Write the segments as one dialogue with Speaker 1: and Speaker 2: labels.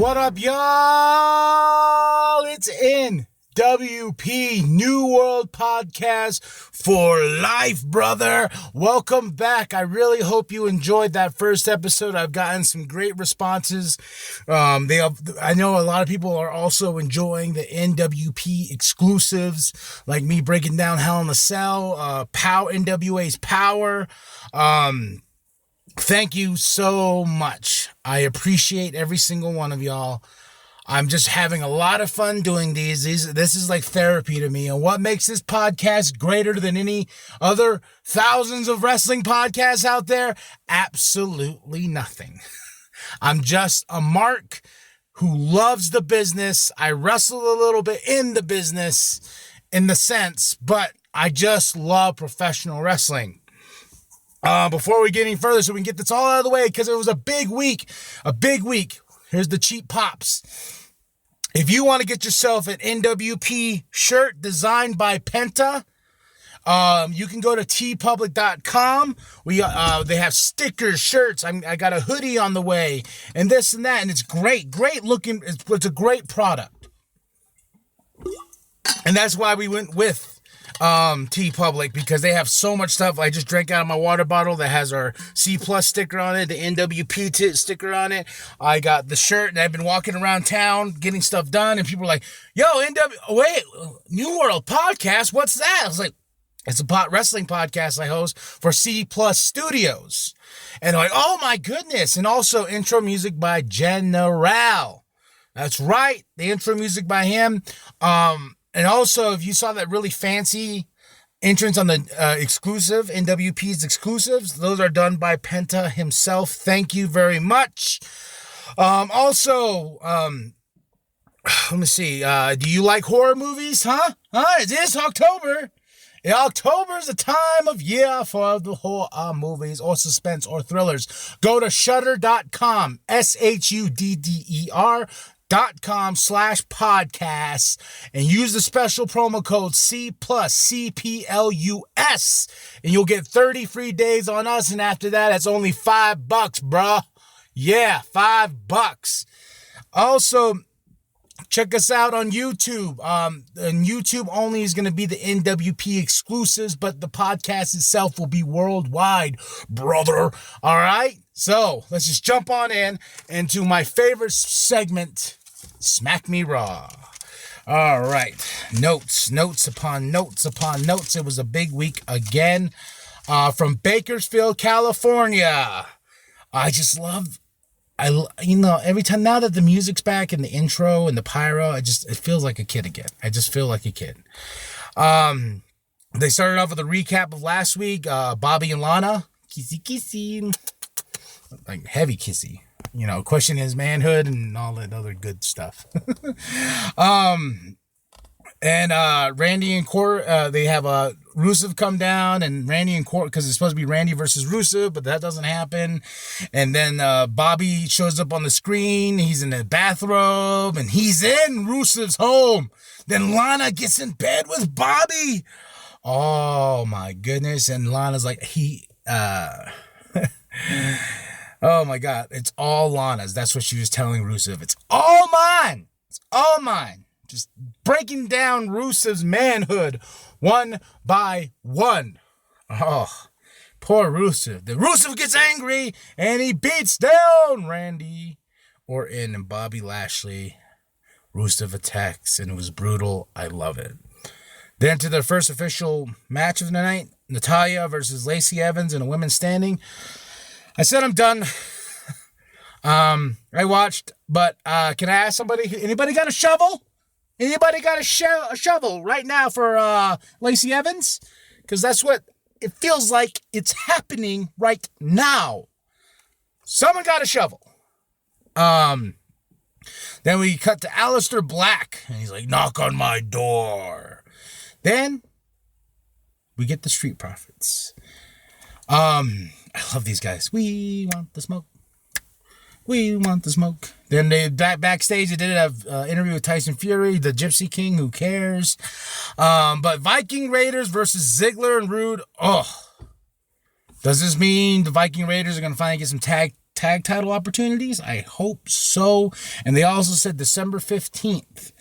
Speaker 1: What up, y'all? It's NWP New World Podcast for life, brother. Welcome back. I really hope you enjoyed that first episode. I've gotten some great responses. I know a lot of people are also enjoying the NWP exclusives, like me breaking down Hell in a Cell, NWA's Powerrr. Thank you so much. I appreciate every single one of y'all. I'm just having a lot of fun doing these. This is like therapy to me. And what makes this podcast greater than any other thousands of wrestling podcasts out there? Absolutely nothing. I'm just a mark who loves the business. I wrestle a little bit in the business in the sense, but I just love professional wrestling. Before we get any further, so we can get this all out of the way, because it was a big week. Here's the cheap pops. If you want to get yourself an NWP shirt designed by Penta, you can go to tpublic.com. They have stickers, shirts. I got a hoodie on the way, and this and that, and it's great looking. It's a great product, and that's why we went with TeePublic, because they have so much stuff. I just drank out of my water bottle that has our C+ sticker on it, the NWP sticker on it. I got the shirt, and I've been walking around town getting stuff done, and people are like, yo, New World Podcast, what's that? I was like, it's a wrestling podcast I host for C+ Studios. And they're like, oh my goodness. And also intro music by GeNreal. That's right, the intro music by him. And also, if you saw that really fancy entrance on the exclusive, NWP's exclusives, those are done by Penta himself. Thank you very much. Let me see. Do you like horror movies, huh? It is October. October is the time of year for the horror movies or suspense or thrillers. Go to shudder.com, shudder.com/podcasts, and use the special promo code C+CPLUS, and you'll get 30 free days on us. And after that, it's only $5, bruh. Yeah, $5. Also, check us out on YouTube. And YouTube only is going to be the NWP exclusives, but the podcast itself will be worldwide, brother. All right? So let's just jump on into my favorite segment, Smack Me Raw. All right. Notes upon notes upon notes. It was a big week again. From Bakersfield, California. Every time now that the music's back and the intro and the pyro, it feels like a kid again. I just feel like a kid. They started off with a recap of last week. Bobby and Lana, kissy, like heavy kissy, questioning his manhood and all that other good stuff. And Randy and Court, they have Rusev come down, and Randy and Court, because it's supposed to be Randy versus Rusev, but that doesn't happen. And then Bobby shows up on the screen. He's in a bathrobe, and he's in Rusev's home. Then Lana gets in bed with Bobby. Oh my goodness! And Lana's like, oh my God, it's all Lana's. That's what she was telling Rusev. It's all mine. It's all mine. Just breaking down Rusev's manhood one by one. Oh, poor Rusev. The Rusev gets angry and he beats down Randy Orton and Bobby Lashley. Rusev attacks, and it was brutal. I love it. Then to their first official match of the night, Natalya versus Lacey Evans in a women's standing. I said I'm done. I watched, but can I ask somebody, anybody got a shovel? Anybody got a shovel right now for Lacey Evans? Because that's what it feels like it's happening right now. Someone got a shovel. Then we cut to Aleister Black, and he's like, knock on my door. Then we get the Street Profits. I love these guys. We want the smoke. We want the smoke. Then they backstage, they did have an interview with Tyson Fury, the Gypsy King, who cares? But Viking Raiders versus Ziggler and Rude. Oh, does this mean the Viking Raiders are going to finally get some tag tag title opportunities? I hope so. And they also said December 15th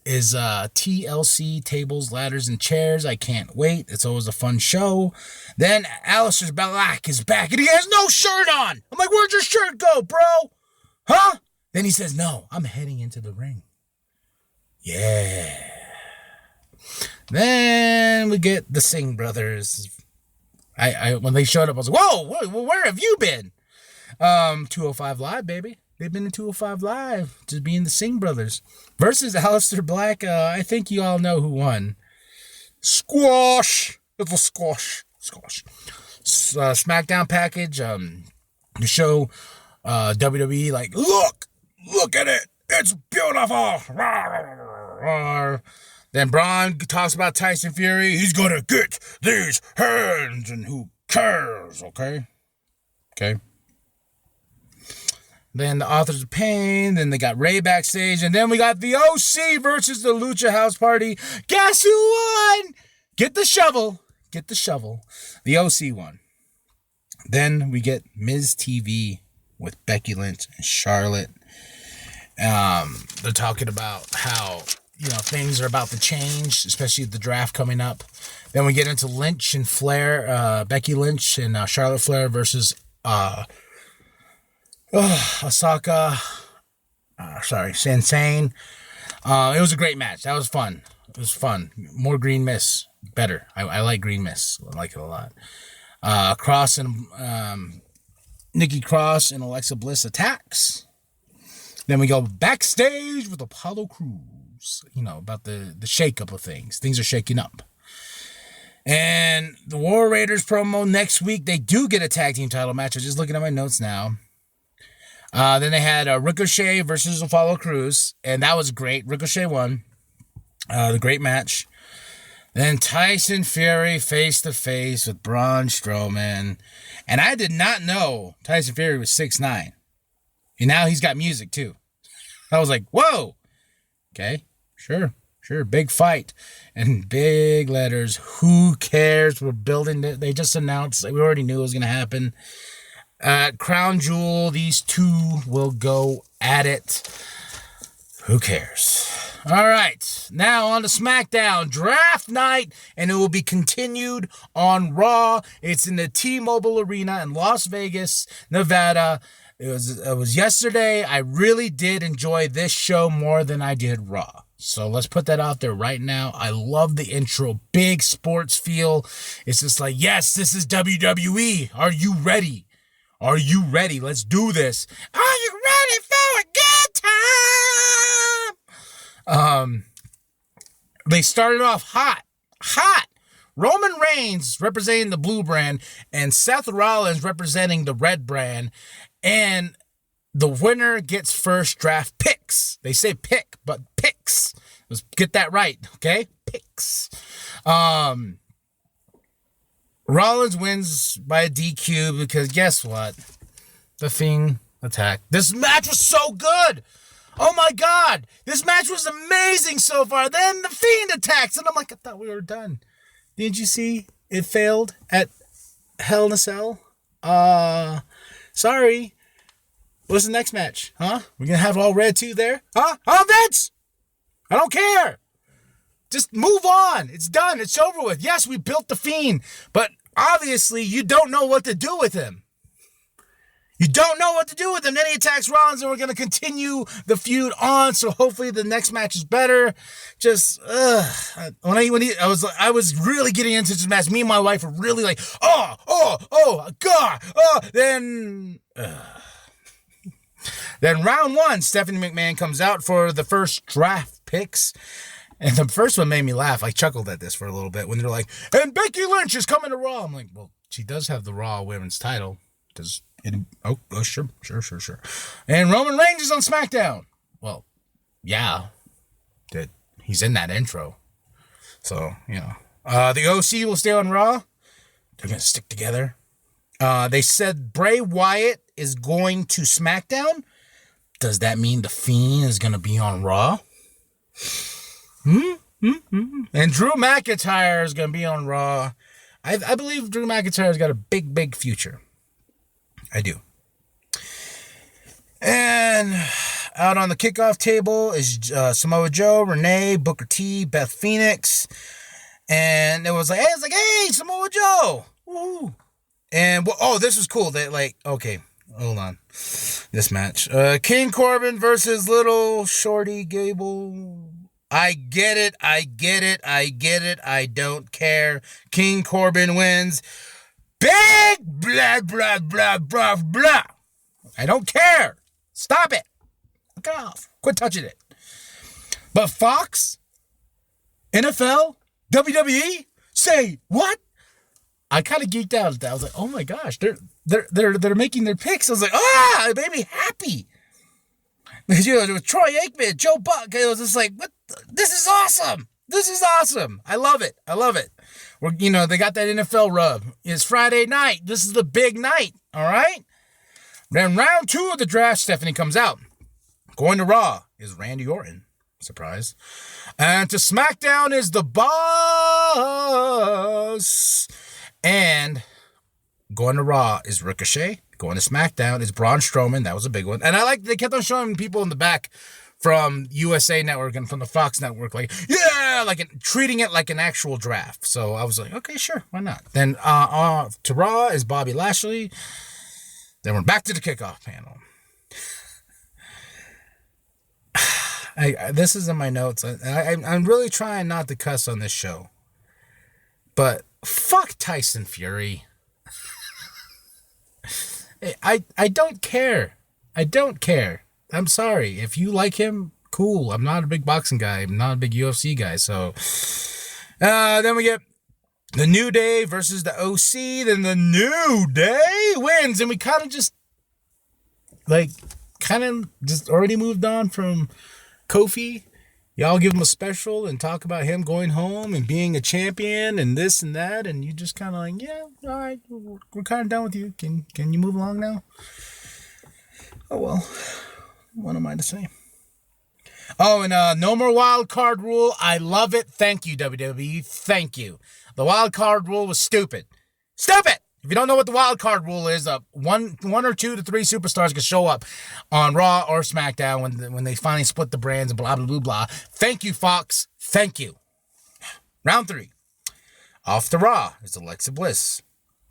Speaker 1: is TLC Tables, Ladders, and Chairs. I can't wait. It's always a fun show. Then Aleister Black is back, and he has no shirt on. I'm like, where'd your shirt go, bro? Huh? Then he says, no, I'm heading into the ring. Yeah. Then we get the Singh brothers. I when they showed up, I was like, whoa, where have you been? 205 Live, baby. They've been in 205 Live, just being the Singh brothers. Versus Aleister Black. I think you all know who won. Squash. It's a squash. SmackDown package. To show WWE, like, look at it. It's beautiful. Then Braun talks about Tyson Fury. He's going to get these hands, and who cares, okay? Then the Authors of Pain. Then they got Ray backstage. And then we got the OC versus the Lucha House Party. Guess who won? Get the shovel. The OC won. Then we get Miz TV with Becky Lynch and Charlotte. They're talking about how, things are about to change, especially the draft coming up. Then we get into Lynch and Flair, Becky Lynch and Charlotte Flair versus Osaka. Sensane. It was a great match. That was fun. It was fun. More Green Mist. Better. I like Green Mist. I like it a lot. Cross and Nikki Cross and Alexa Bliss attacks. Then we go backstage with Apollo Crews. About the shakeup of things. Things are shaking up. And the War Raiders promo next week, they do get a tag team title match. I'm just looking at my notes now. Then they had Ricochet versus Apollo Crews, and that was great. Ricochet won. The great match. Then Tyson Fury face-to-face with Braun Strowman. And I did not know Tyson Fury was 6'9". And now he's got music, too. I was like, whoa. Okay, sure. Big fight. And big letters. Who cares? We're building it. They just announced. We already knew it was going to happen. Crown Jewel, these two will go at it. Who cares? All right, now on to SmackDown Draft Night, and it will be continued on Raw. It's in the T-Mobile Arena in Las Vegas, Nevada. It was yesterday. I really did enjoy this show more than I did Raw. So let's put that out there right now. I love the intro. Big sports feel. It's just like, yes, this is WWE. Are you ready? Let's do this. Are you ready for a good time? They started off hot. Roman Reigns representing the blue brand and Seth Rollins representing the red brand. And the winner gets first draft picks. They say pick, but picks. Let's get that right, okay? Picks. Rollins wins by a DQ because guess what? The Fiend attacked. This match was so good. Oh my God. This match was amazing so far. Then the Fiend attacks. And I'm like, I thought we were done. Didn't you see? It failed at Hell in a Cell. Sorry. What's the next match? Huh? We're going to have all red too there? Huh? Oh, Vince! I don't care. Just move on. It's done. It's over with. Yes, we built the Fiend, but obviously you don't know what to do with him. Then he attacks Rollins, and we're going to continue the feud on, so hopefully the next match is better. Just, I was really getting into this match. Me and my wife were really like, God. Then round one, Stephanie McMahon comes out for the first draft picks. And the first one made me laugh. I chuckled at this for a little bit when they're like, and Becky Lynch is coming to Raw. I'm like, well, she does have the Raw Women's title. Sure. And Roman Reigns is on SmackDown. Well, yeah. He's in that intro. So, the OC will stay on Raw. They're going to stick together. They said Bray Wyatt is going to SmackDown. Does that mean the Fiend is going to be on Raw? And Drew McIntyre is going to be on Raw. I believe Drew McIntyre's got a big future. I do. And out on the kickoff table is Samoa Joe, Renee, Booker T, Beth Phoenix. And it was like, hey, Samoa Joe. Woo. And, this was cool. They okay, hold on. This match. King Corbin versus Little Shorty Gable. I get it. I don't care. King Corbin wins. Big blah, blah, blah, blah, blah. I don't care. Stop it. Look off. Quit touching it. But Fox, NFL, WWE, say what? I kind of geeked out at that. I was like, oh my gosh, they're making their picks. I was like, it made me happy. With Troy Aikman, Joe Buck, it was just like, what? This is awesome. This is awesome. I love it. They got that NFL rub. It's Friday night. This is the big night. All right. Then round 2 of the draft, Stephanie comes out. Going to Raw is Randy Orton. Surprise. And to SmackDown is the Boss. And going to Raw is Ricochet. Going to SmackDown is Braun Strowman. That was a big one. And I like they kept on showing people in the back from USA Network and from the Fox Network, treating it like an actual draft. So I was like, okay, sure, why not? Then to Raw is Bobby Lashley. Then we're back to the kickoff panel. This is in my notes. I'm really trying not to cuss on this show. But fuck Tyson Fury. I don't care. I don't care. I'm sorry. If you like him, cool. I'm not a big boxing guy. I'm not a big UFC guy. So then we get the New Day versus the OC. Then the New Day wins. And we kind of just already moved on from Kofi. Y'all give him a special and talk about him going home and being a champion and this and that. And you just kind of like, yeah, all right, we're kind of done with you. Can you move along now? Oh, well, what am I to say? Oh, and no more wild card rule. I love it. Thank you, WWE. Thank you. The wild card rule was stupid. Stupid! If you don't know what the wild card rule is, one or 2 to 3 superstars can show up on Raw or SmackDown when they finally split the brands and blah, blah, blah, blah. Thank you, Fox. Thank you. Round 3. Off the Raw is Alexa Bliss.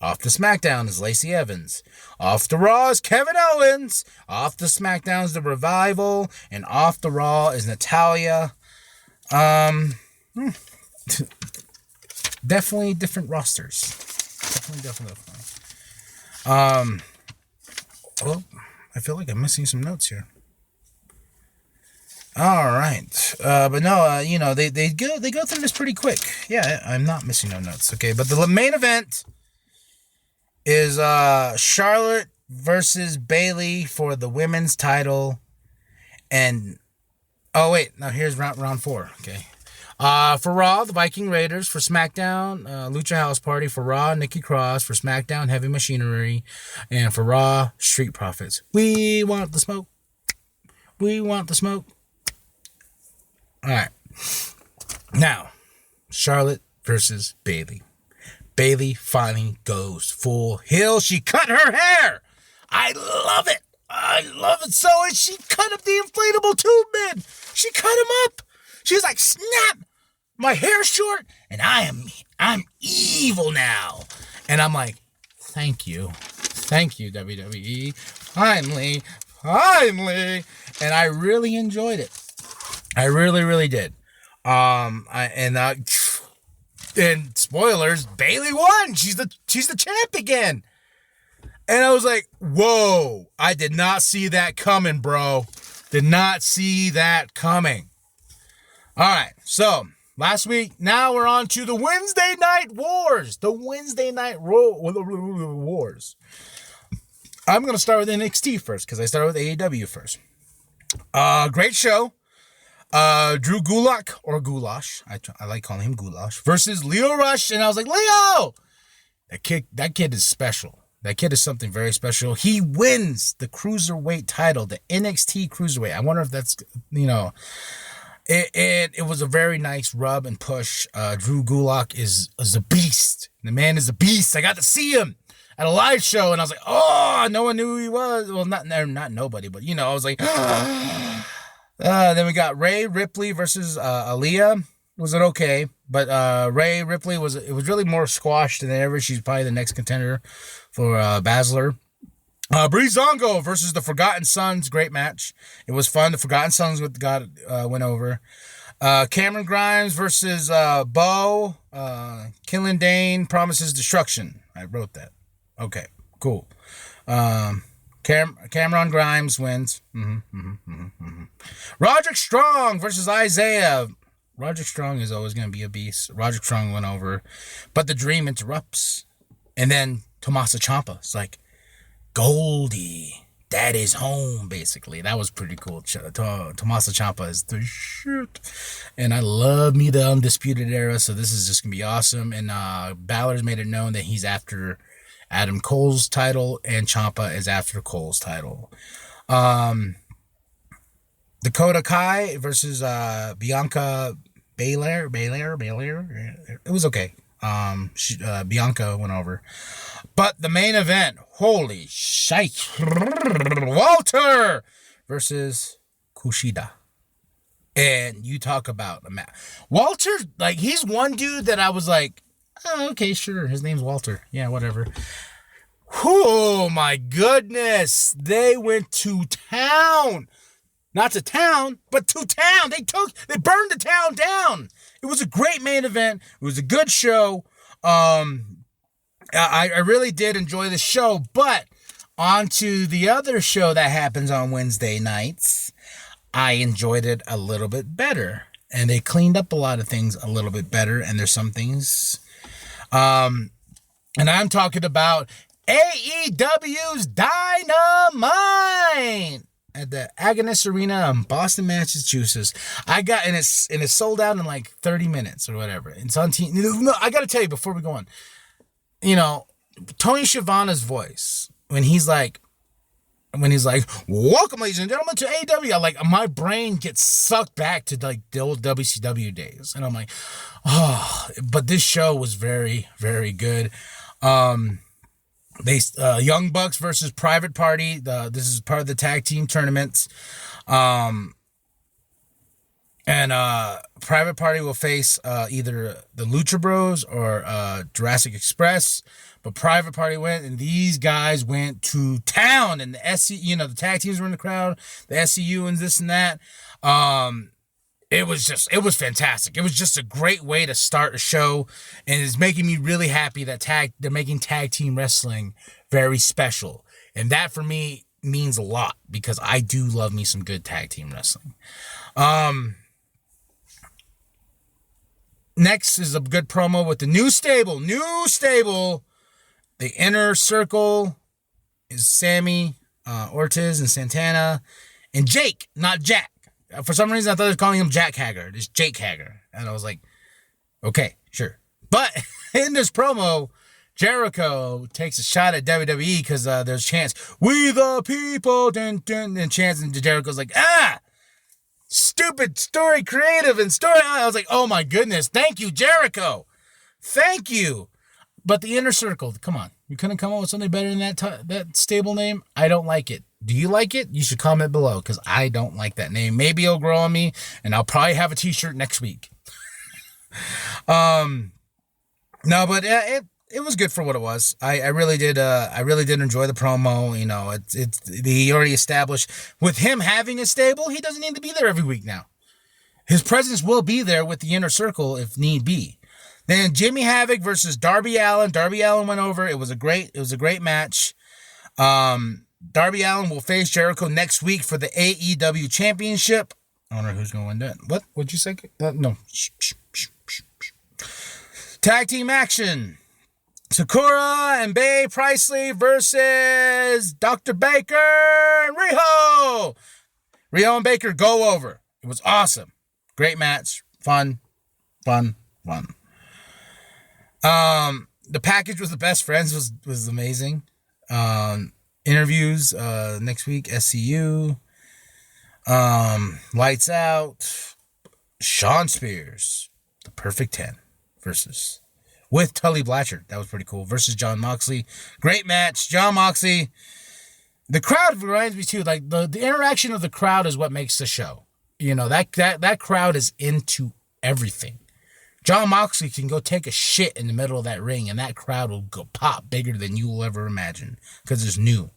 Speaker 1: Off the SmackDown is Lacey Evans. Off the Raw is Kevin Owens. Off the SmackDown is The Revival. And off the Raw is Natalya. Definitely different rosters. Definitely. Well, I feel like I'm missing some notes here. All right. But no, they go through this pretty quick. Yeah, I'm not missing no notes. Okay, but the main event is Charlotte versus Bayley for the women's title. And here's round 4. Okay. For Raw, the Viking Raiders. For SmackDown, Lucha House Party. For Raw, Nikki Cross. For SmackDown, Heavy Machinery. And for Raw, Street Profits. We want the smoke. We want the smoke. All right. Now, Charlotte versus Bayley. Bayley finally goes full heel. She cut her hair. I love it. So, and she cut up the inflatable tube man. She cut him up. She's like, snap, my hair's short, and I'm evil now. And I'm like, thank you, WWE. Finally. And I really enjoyed it. I really, really did. And spoilers, Bayley won. She's the champ again. And I was like, whoa, I did not see that coming, bro. Did not see that coming. All right, so last week, now we're on to the Wednesday Night Wars. The Wednesday Night Wars. I'm going to start with NXT first because I started with AEW first. Great show. Drew Gulak, or Goulash, I like calling him Goulash, versus Leo Rush. And I was like, Leo! That kid is special. That kid is something very special. He wins the Cruiserweight title, the NXT Cruiserweight. I wonder if that's, It was a very nice rub and push. Drew Gulak is a beast. The man is a beast. I got to see him at a live show, and I was like, oh, no one knew who he was. Well, not nobody, but I was like, then we got Rhea Ripley versus Aaliyah. Was it okay? But Rhea Ripley was really more squashed than ever. She's probably the next contender for Baszler. Breezango versus the Forgotten Sons. Great match. It was fun. The Forgotten Sons went over. Cameron Grimes versus Bo. Killian Dane promises destruction. I wrote that. Okay, cool. Cameron Grimes wins. Roderick Strong versus Isaiah. Roderick Strong is always going to be a beast. Roderick Strong went over, but the dream interrupts. And then Tommaso Ciampa is like, Goldie, that is home, basically. That was pretty cool. Tommaso Ciampa is the shit. And I love me the Undisputed Era, so this is just going to be awesome. And Balor's made it known that he's after Adam Cole's title, and Ciampa is after Cole's title. Dakota Kai versus Bianca Belair. It was okay. Bianca went over. But the main event, holy shite. Walter versus Kushida. And you talk about a match. Walter, like, he's one dude that I was like, oh, okay, sure. His name's Walter. Yeah, whatever. Oh, my goodness. They went to town. Not to town, but to town. They burned the town down. It was a great main event. It was a good show. I really did enjoy the show, but on to the other show that happens on Wednesday nights. I enjoyed it a little bit better, and they cleaned up a lot of things a little bit better, and there's some things, and I'm talking about AEW's Dynamite at the Agnes Arena in Boston, Massachusetts. And it's sold out in like 30 minutes or whatever. It's on TV. No, I got to tell you before we go on, Tony Schiavone's voice, when he's like, welcome, ladies and gentlemen, to AEW, like, my brain gets sucked back to like the old WCW days. And I'm like, oh, but this show was very, very good. Young Bucks versus Private Party. This is part of the tag team tournaments. And Private Party will face either the Lucha Bros or Jurassic Express. But Private Party went, and these guys went to town. And the SCU, the tag teams were in the crowd, the SCU and this and that. It was fantastic. It was just a great way to start a show, and it's making me really happy that they're making tag team wrestling very special. And that for me means a lot, because I do love me some good tag team wrestling. Next is a good promo with the new stable. The Inner Circle is Sammy, Ortiz, and Santana, and Jake, not Jack. For some reason, I thought they were calling him Jack Hager. It's Jake Hager. And I was like, okay, sure. But in this promo, Jericho takes a shot at WWE because there's chants, "We the people," dun, dun, and chants, and Jericho's like, stupid story creative and story. I was like, oh my goodness, thank you, Jericho. Thank you. But the Inner Circle, come on. You couldn't come up with something better than that stable name? I don't like it. Do you like it? You should comment below, because I don't like that name. Maybe it'll grow on me, and I'll probably have a t-shirt next week. No, but it was good for what it was. I really did enjoy the promo. He already established with him having a stable, he doesn't need to be there every week now. His presence will be there with the Inner Circle if need be. Then Jimmy Havoc versus Darby Allin. Darby Allin went over. It was a great match. Darby Allin will face Jericho next week for the AEW Championship. I don't know who's going to win that. What? What'd you say? No. Tag team action. Sakura and Bae Priestley versus Dr. Baker and Riho. Riho and Baker go over. It was awesome. Great match. Fun. The package with the best friends was amazing. Interviews next week. SCU. Lights Out. Sean Spears, the Perfect 10 versus with Tully Blanchard. That was pretty cool. Versus Jon Moxley. Great match. Jon Moxley. The crowd reminds me too, like the interaction of the crowd is what makes the show. You know, that crowd is into everything. Jon Moxley can go take a shit in the middle of that ring and that crowd will go pop bigger than you will ever imagine because it's new.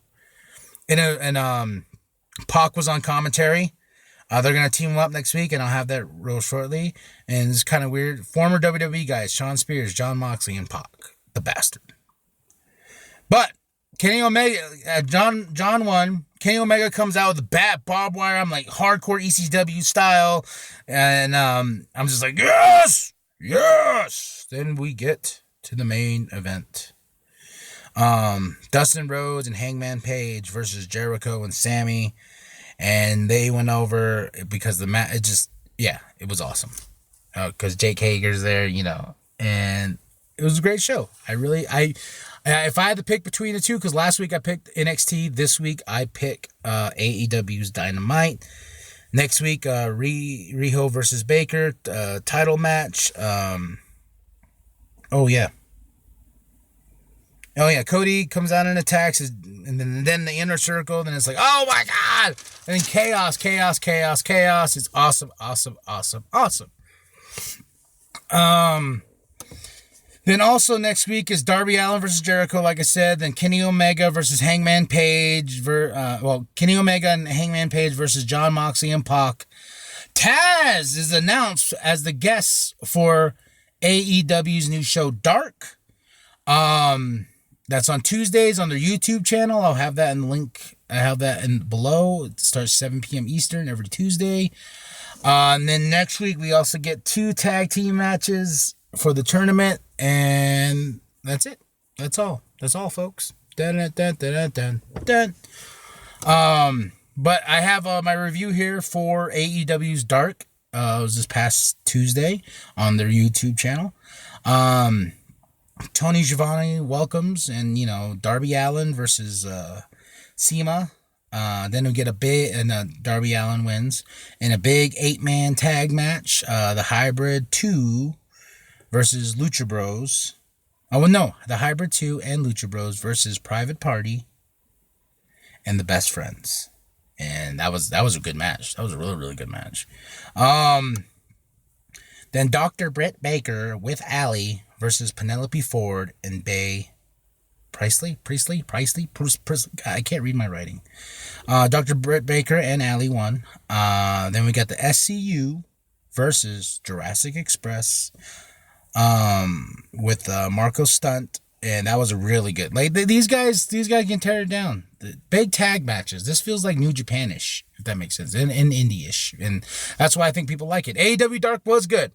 Speaker 1: And Pac was on commentary. They're going to team up next week, and I'll have that real shortly. And it's kind of weird. Former WWE guys, Shawn Spears, Jon Moxley, and Pac, the bastard. But Kenny Omega, John won. Kenny Omega comes out with a bat barbed wire. I'm like hardcore ECW style. And I'm just like, yes! Yes! Then we get to the main event. Dustin Rhodes and Hangman Page versus Jericho and Sammy. And they went over because the match, it was awesome. Because Jake Hager's there, you know. And it was a great show. If I had to pick between the two, because last week I picked NXT, this week I pick AEW's Dynamite. Next week, Riho versus Baker, title match. Cody comes out and attacks, and then the inner circle, then it's like, oh my God! And then chaos. It's awesome. Then also next week is Darby Allin versus Jericho, like I said. Then Kenny Omega versus Hangman Page. Kenny Omega and Hangman Page versus Jon Moxley and Pac. Taz is announced as the guest for AEW's new show, Dark. That's on Tuesdays on their YouTube channel. I'll have that in the link. I have that in below. It starts 7 p.m. Eastern every Tuesday. And then next week, we also get 2 tag team matches for the tournament. And that's it. That's all. That's all, folks. But I have my review here for AEW's Dark. It was this past Tuesday on their YouTube channel. Tony Schiavone welcomes, and Darby Allin versus Cena. Then we get a big, and Darby Allin wins in a big 8-man tag match. The Hybrid 2 versus Lucha Bros. The Hybrid 2 and Lucha Bros versus Private Party and the Best Friends. And that was a good match. That was a really, really good match. Then Dr. Britt Baker with Allie versus Penelope Ford and Bay Priestley. I can't read my writing. Dr. Britt Baker and Allie won. Then we got the SCU versus Jurassic Express with Marco Stunt, and that was a really good. Like these guys can tear it down. The big tag matches. This feels like New Japan-ish, if that makes sense, and indie-ish, and that's why I think people like it. AEW Dark was good.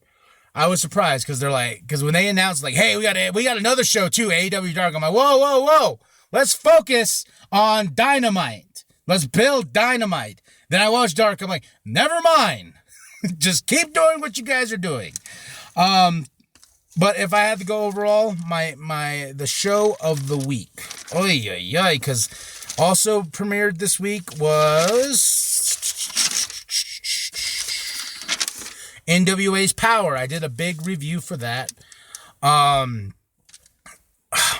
Speaker 1: I was surprised because when they announced hey, we got another show too, AEW Dark. I'm like, whoa, let's focus on Dynamite. Let's build Dynamite. Then I watched Dark. I'm like, never mind. Just keep doing what you guys are doing. But if I had to go overall, the show of the week, because also premiered this week was NWA's Powerrr. I did a big review for that. Oh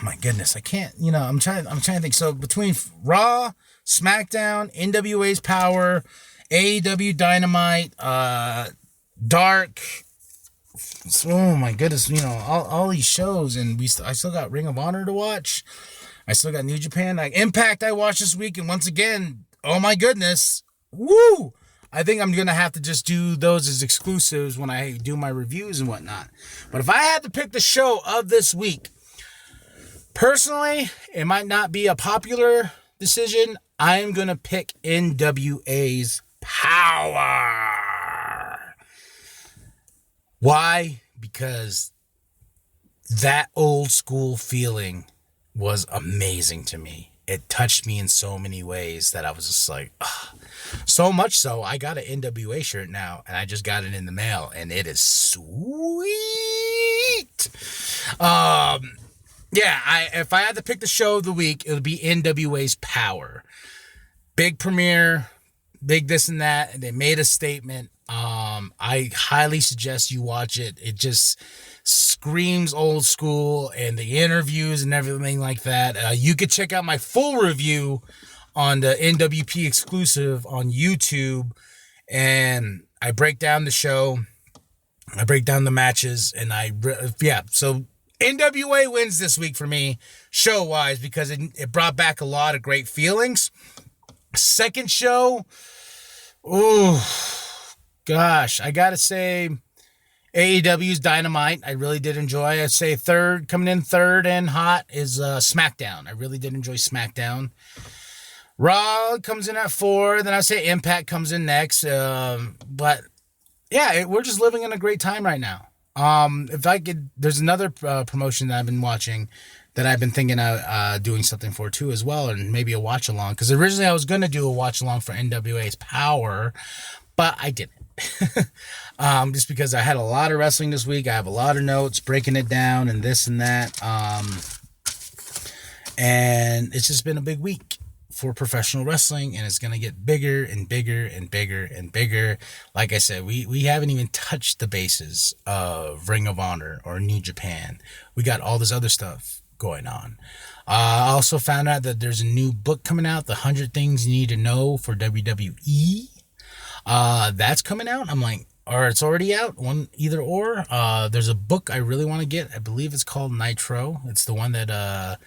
Speaker 1: my goodness, I can't. I'm trying to think. So between Raw, SmackDown, NWA's Powerrr, AEW Dynamite, Dark. Oh my goodness, all these shows, and I still got Ring of Honor to watch. I still got New Japan, like Impact I watched this week, and once again, oh my goodness, woo! I think I'm going to have to just do those as exclusives when I do my reviews and whatnot. But if I had to pick the show of this week, personally, it might not be a popular decision. I am going to pick NWA's Powerrr. Why? Because that old school feeling was amazing to me. It touched me in so many ways that I was just like, ugh. So much so, I got an NWA shirt now, and I just got it in the mail, and it is sweet. If I had to pick the show of the week, it would be NWA's Powerrr. Big premiere, big this and that, and they made a statement. I highly suggest you watch it. It just screams old school, and the interviews and everything like that. You could check out my full review on the NWP exclusive on YouTube, and I break down the show. I break down the matches, and so NWA wins this week for me, show-wise, because it brought back a lot of great feelings. Second show, ooh, gosh, I gotta say, AEW's Dynamite, I really did enjoy. I'd say coming in third and hot is SmackDown. I really did enjoy SmackDown. Raw comes in at 4, then I say Impact comes in next. But yeah, we're just living in a great time right now. There's another promotion that I've been watching that I've been thinking of doing something for too as well, and maybe a watch along. Because originally I was going to do a watch along for NWA's Powerrr, but I didn't. Just because I had a lot of wrestling this week. I have a lot of notes, breaking it down and this and that. And it's just been a big week for professional wrestling, and it's going to get bigger and bigger and bigger and bigger. Like I said, we haven't even touched the bases of Ring of Honor or New Japan. We got all this other stuff going on. I also found out that there's a new book coming out, The 100 Things You Need to Know for WWE. That's coming out. I'm like, or it's already out, either or. There's a book I really want to get. I believe it's called Nitro. It's the one that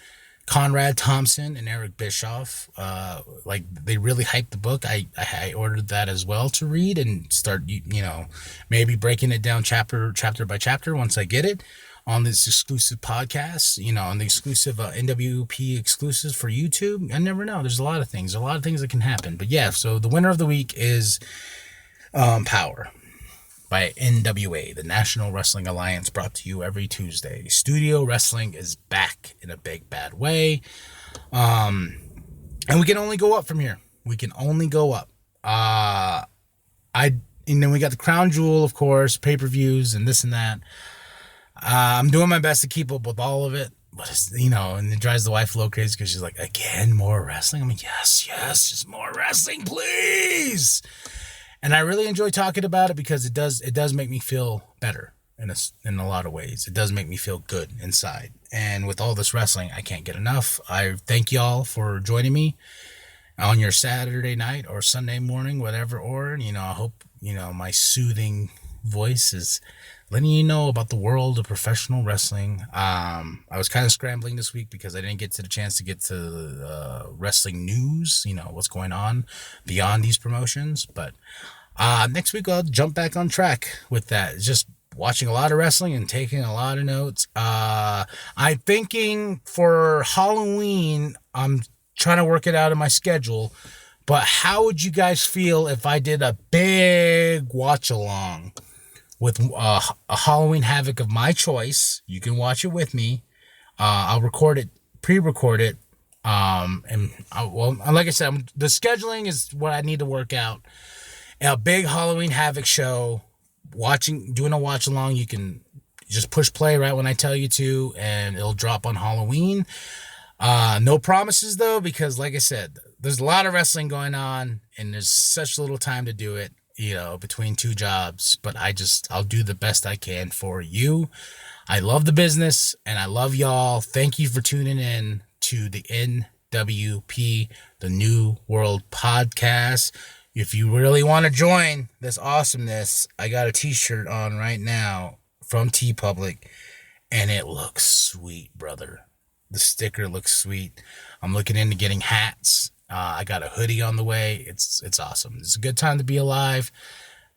Speaker 1: Conrad Thompson and Eric Bischoff, they really hyped the book. I ordered that as well to read and start, maybe breaking it down chapter by chapter once I get it on this exclusive podcast, on the exclusive NWP exclusives for YouTube. I never know. There's a lot of things that can happen. But yeah, so the winner of the week is Powerrr by NWA, the National Wrestling Alliance, brought to you every Tuesday. Studio wrestling is back in a big, bad way. And we can only go up from here. We can only go up. And then we got the Crown Jewel, of course, pay-per-views and this and that. I'm doing my best to keep up with all of it. But it's, and it drives the wife a little crazy because she's like, again, more wrestling? I'm like, yes, just more wrestling, please. And I really enjoy talking about it because it does make me feel better in a lot of ways. It does make me feel good inside. And with all this wrestling, I can't get enough. I thank y'all for joining me on your Saturday night or Sunday morning, whatever. Or, I hope, my soothing voice is letting you know about the world of professional wrestling. I was kind of scrambling this week because I didn't get to the chance to get to wrestling news, what's going on beyond these promotions. But next week I'll jump back on track with that. It's just watching a lot of wrestling and taking a lot of notes. I'm thinking for Halloween, I'm trying to work it out in my schedule. But how would you guys feel if I did a big watch along with a Halloween Havoc of my choice? You can watch it with me. I'll pre-record it. Like I said, the scheduling is what I need to work out. A big Halloween Havoc show, doing a watch along. You can just push play right when I tell you to, and it'll drop on Halloween. No promises though, because like I said, there's a lot of wrestling going on, and there's such little time to do it. Between two jobs, but I'll do the best I can for you. I love the business and I love y'all. Thank you for tuning in to the NWP, the New World Podcast. If you really want to join this awesomeness, I got a t-shirt on right now from TeePublic, and it looks sweet, brother. The sticker looks sweet. I'm looking into getting hats. I got a hoodie on the way. It's awesome. It's a good time to be alive,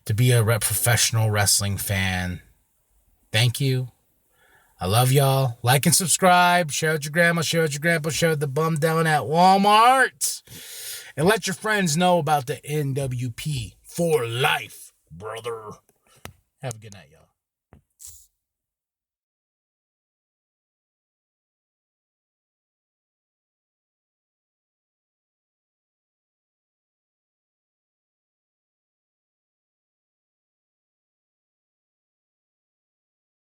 Speaker 1: to be a professional wrestling fan. Thank you. I love y'all. Like and subscribe. Share with your grandma. Share with your grandpa. Share with the bum down at Walmart. And let your friends know about the NWP for life, brother. Have a good night, y'all.